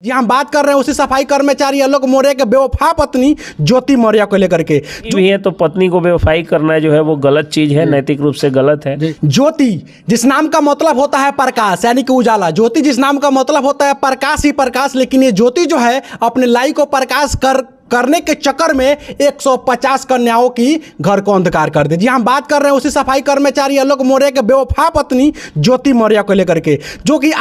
जी हम बात कर रहे हैं उसी सफाई कर्मचारी आलोक मौर्य के बेवफा पत्नी ज्योति मौर्य को लेकर के भी है तो पत्नी को बेवफाई करना जो है वो गलत चीज है, नैतिक रूप से गलत है। ज्योति जिस नाम का मतलब होता है प्रकाश यानी कि उजाला, ज्योति जिस नाम का मतलब होता है प्रकाश ही प्रकाश, लेकिन ये ज्योति जो है अपने लाई को प्रकाश करने के चक्कर में 150 कन्याओं की घर को अंधकार कर दी। जी हम बात कर रहे हैं उसी सफाई कर्मचारी आलोक मौर्य के बेवफा पत्नी ज्योति मौर्य को लेकर के, जो कि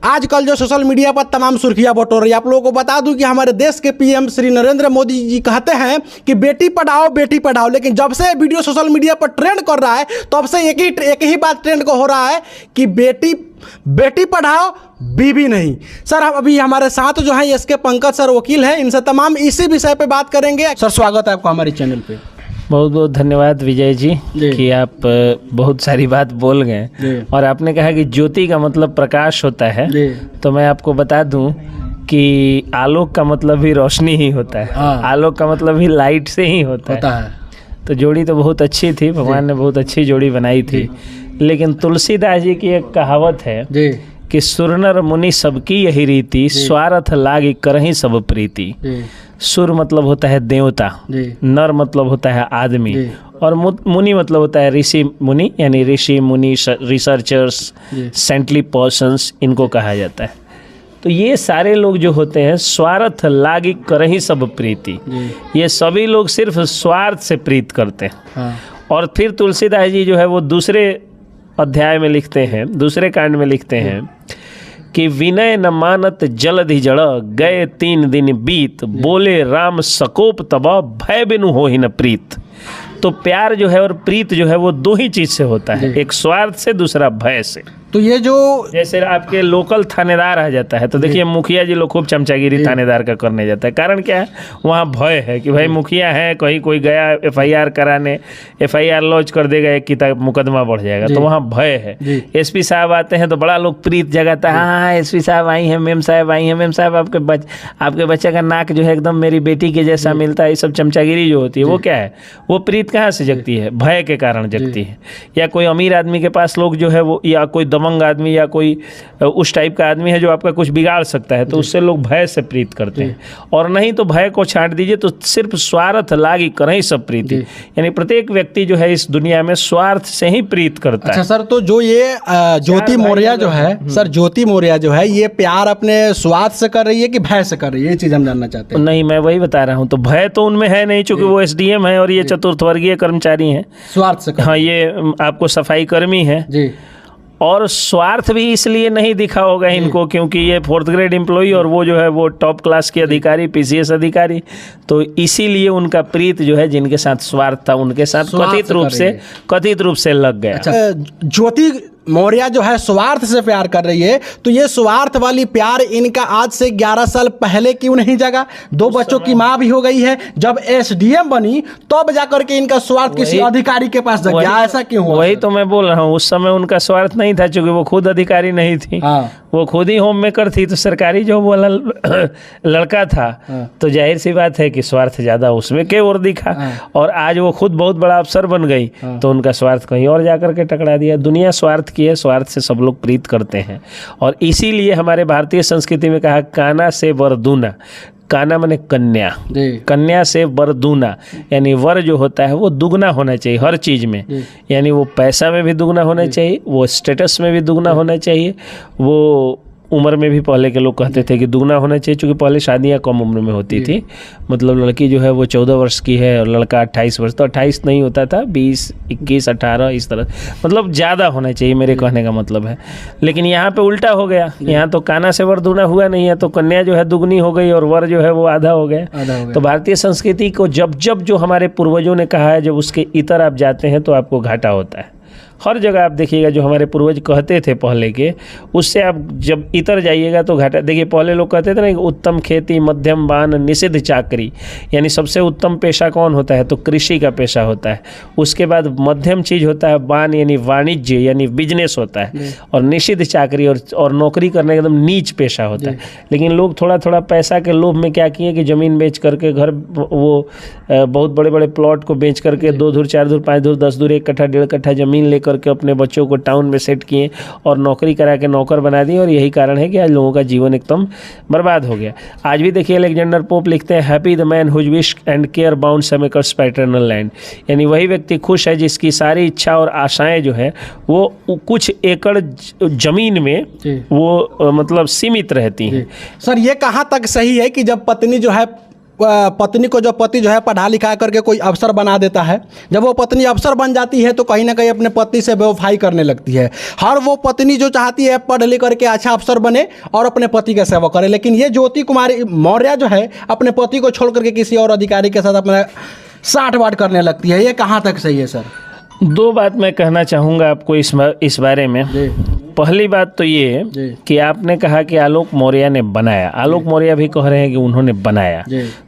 आजकल जो सोशल मीडिया पर तमाम सुर्खियां बटोर रही है। आप लोगों को बता दूं कि हमारे देश के पीएम श्री नरेंद्र मोदी जी कहते हैं कि बेटी पढ़ाओ, लेकिन जब से वीडियो सोशल मीडिया पर ट्रेंड कर रहा है तब से एक ही बात ट्रेंड को हो रहा है कि बेटी पढ़ाओ बीबी नहीं। सर अभी हमारे साथ जो है इसके पंकज सर वकील हैं, इनसे तमाम इसी विषय पे बात करेंगे। सर स्वागत है आपका हमारे चैनल पे। बहुत बहुत धन्यवाद विजय जी कि आप बहुत सारी बात बोल गए और आपने कहा कि ज्योति का मतलब प्रकाश होता है, तो मैं आपको बता दूं कि आलोक का मतलब भी रोशनी ही होता है। आलोक का मतलब भी लाइट से ही होता है। तो जोड़ी तो बहुत अच्छी थी, भगवान ने बहुत अच्छी जोड़ी बनाई थी, लेकिन तुलसीदास जी की एक कहावत है कि सुर नर मुनि सबकी यही रीति, स्वार्थ लागी करहीं सब प्रीति। सुर मतलब होता है देवता, नर मतलब होता है आदमी, और मुनि मतलब होता है ऋषि मुनि, यानी ऋषि मुनि रिसर्चर्स, सेंटली पर्सन्स, इनको कहा जाता है। तो ये सारे लोग जो होते हैं स्वार्थ लागी करहीं सब प्रीति, ये सभी लोग सिर्फ स्वार्थ से प्रीत करते हैं। और फिर तुलसीदास जी जो है वो दूसरे अध्याय में लिखते हैं, दूसरे कांड में लिखते हैं कि विनय न मानत जलधि जड़, गए 3 दिन बीत, बोले राम सकोप तब, भय बिनु होहि न प्रीत। तो प्यार जो है और प्रीत जो है वो दो ही चीज से होता है, एक स्वार्थ से, दूसरा भय से। तो ये जो जैसे आपके लोकल थानेदार आ जाता है तो देखिए मुखिया जी लोग खूब चमचागिरी थानेदार का करने जाता है, कारण क्या है? वहाँ भय है कि भाई मुखिया है, कहीं कोई गया एफआईआर कराने, एफआईआर लॉन्च कर देगा, एक की मुकदमा बढ़ जाएगा, तो वहाँ भय है। एसपी साहब आते हैं तो बड़ा लोग प्रीत जगाता है, हाँ एसपी साहब आई हैं, मेम साहब आई हैं, मेम साहब आपके बच्चे का नाक जो है एकदम मेरी बेटी के जैसा मिलता है। ये सब चमचागिरी जो होती है वो क्या है? वो प्रीत कहाँ से जगती है? भय के कारण जगती है। या कोई अमीर आदमी के पास लोग जो है वो, या कोई दबंग आदमी या कोई उस टाइप का आदमी है जो आपका कुछ बिगाड़ सकता है, तो उससे लोग भय से प्रीत करते हैं। और नहीं तो भय को छांट दीजिए तो सिर्फ स्वार्थ लागी करहीं सब प्रीति, यानी प्रत्येक व्यक्ति जो है इस दुनिया में स्वार्थ से ही प्रीत करता है। अच्छा सर, तो जो ये ज्योति मौर्य जो है, सर ज्योति मौर्य जो है ये प्यार अपने स्वार्थ से कर रही है कि भय से कर रही है, ये चीज हम जानना चाहते हैं। नहीं, मैं वही बता रहा हूँ, तो भय तो उनमें है नहीं, चूंकि वो एसडीएम है और ये चतुर्थ वर्गीय कर्मचारी हैं, स्वार्थ से। हाँ, ये आपको सफाई कर्मी है जी। और स्वार्थ भी इसलिए नहीं दिखा होगा इनको क्योंकि ये 4th ग्रेड एम्प्लॉई और वो जो है वो टॉप क्लास के अधिकारी, पीसीएस अधिकारी, तो इसीलिए उनका प्रीत जो है जिनके साथ स्वार्थ था उनके साथ कथित रूप से लग गया। अच्छा, ज्योति मौर्य जो है स्वार्थ से प्यार कर रही है, तो ये स्वार्थ वाली प्यार इनका आज से 11 साल पहले क्यों नहीं जगा? 2 बच्चों की माँ भी हो गई है, जब एसडीएम बनी तब जाकर के इनका स्वार्थ किसी अधिकारी के पास जग गया, ऐसा क्यों हुआ? वही तो मैं बोल रहा हूँ, उस समय उनका स्वार्थ नहीं था क्योंकि वो खुद अधिकारी नहीं थी। वो खुद ही होम मेकर थी, तो सरकारी जॉब वाला लड़का था, तो जाहिर सी बात है कि स्वार्थ ज्यादा उसमें के ओर दिखा। और आज वो खुद बहुत बड़ा अफसर बन गई तो उनका स्वार्थ कहीं और जाकर के टकरा दिया। दुनिया स्वार्थ की है, स्वार्थ से सब लोग प्रीत करते हैं। और इसीलिए हमारे भारतीय संस्कृति में कहा काना से वर दूना, काना माने कन्या, कन्या से वर दूना, यानी वर जो होता है वो दुगना होना चाहिए हर चीज़ में, यानी वो पैसा में भी दुगना होना चाहिए, वो स्टेटस में भी दुगना होना चाहिए, वो उम्र में भी पहले के लोग कहते थे कि दुगना होना चाहिए, क्योंकि पहले शादियां कम उम्र में होती थी। मतलब लड़की जो है वो 14 वर्ष की है और लड़का 28 वर्ष, तो 28 नहीं होता था, 20, 21, 18 इस तरह, मतलब ज़्यादा होना चाहिए, मेरे कहने का मतलब है। लेकिन यहाँ पे उल्टा हो गया, यहाँ तो काना से वर दुगना हुआ नहीं है, तो कन्या जो है दुगनी हो गई और वर जो है वो आधा हो गया। तो भारतीय संस्कृति को जब जो हमारे पूर्वजों ने कहा है, जब उसके इतर आप जाते हैं तो आपको घाटा होता है। हर जगह आप देखिएगा जो हमारे पूर्वज कहते थे पहले के, उससे आप जब इतर जाइएगा तो घाटा। देखिए पहले लोग कहते थे ना कि उत्तम खेती, मध्यम बान, निषिद्ध चाकरी, यानी सबसे उत्तम पेशा कौन होता है? तो कृषि का पेशा होता है। उसके बाद मध्यम चीज़ होता है बान, यानी वाणिज्य, यानी बिजनेस होता है। और निषिद्ध चाकरी और नौकरी करने का एकदम नीच पेशा होता है। लेकिन लोग थोड़ा थोड़ा पैसा के लोभ में क्या किए कि ज़मीन बेच करके घर, वो बहुत बड़े बड़े प्लॉट को बेच करके 2 धुर, 4 धुर, 5 धुर, 10 धुर, 1 कट्ठा, 1.5 कट्ठा ज़मीन लेकर करके अपने बच्चों को टाउन में सेट किए और नौकरी करा के नौकर बना दिए, और यही कारण है कि आज लोगों का जीवन एकदम बर्बाद हो गया। आज भी देखिए अलेक्जेंडर पोप लिखते हैं, happy the man whose wish and care bound some acres paternal land, यानी वही व्यक्ति खुश है जिसकी सारी इच्छा और आशाएं जो है वो कुछ एकड़ जमीन में वो मतलब सीमित रहती हैं। सर ये कहाँ तक सही है कि जब पत्नी जो है पत्नी को जो पति जो है पढ़ा लिखा करके कोई अफसर बना देता है, जब वो पत्नी अफसर बन जाती है तो कहीं ना कहीं अपने पति से बेवफाई करने लगती है। हर वो पत्नी जो चाहती है पढ़ लिख करके अच्छा अफसर बने और अपने पति का सेवा करे, लेकिन ये ज्योति कुमारी मौर्य जो है अपने पति को छोड़ करके किसी और अधिकारी के साथ अपना साठ बाँट करने लगती है। ये कहाँ तक सही है सर? दो बात मैं कहना चाहूँगा आपको इस बारे में। पहली बात तो ये कि आपने कहा कि आलोक मौर्य ने बनाया, आलोक मौर्य भी कह रहे हैं कि उन्होंने बनाया,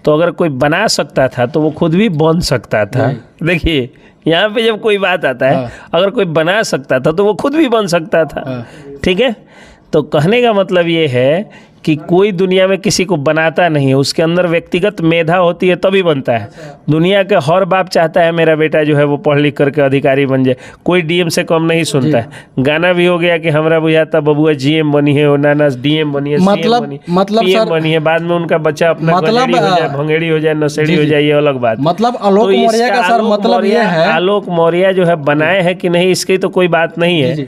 तो अगर कोई बना सकता था तो वो खुद भी बन सकता था। देखिए यहाँ पे जब कोई बात आता है, अगर कोई बना सकता था तो वो खुद भी बन सकता था, ठीक है। तो कहने का मतलब ये है कि कोई दुनिया में किसी को बनाता नहीं है, उसके अंदर व्यक्तिगत मेधा होती है तभी बनता है। दुनिया का हर बाप चाहता है मेरा बेटा जो है वो पढ़ लिख करके अधिकारी बन जाए, कोई डीएम से कम नहीं सुनता है। गाना भी हो गया कि हमरा बुझाता बबुआ जीएम बनी है, नाना डीएम बनी है, मतलब पीएम बनी है, बाद में उनका बच्चा अपना भंगेड़ी हो जाए, नशेड़ी हो जाए, ये अलग बात। मतलब आलोक मौर्य का सर मतलब ये है, आलोक मौर्य जो है बनाए हैं कि नहीं इसकी तो कोई बात नहीं है।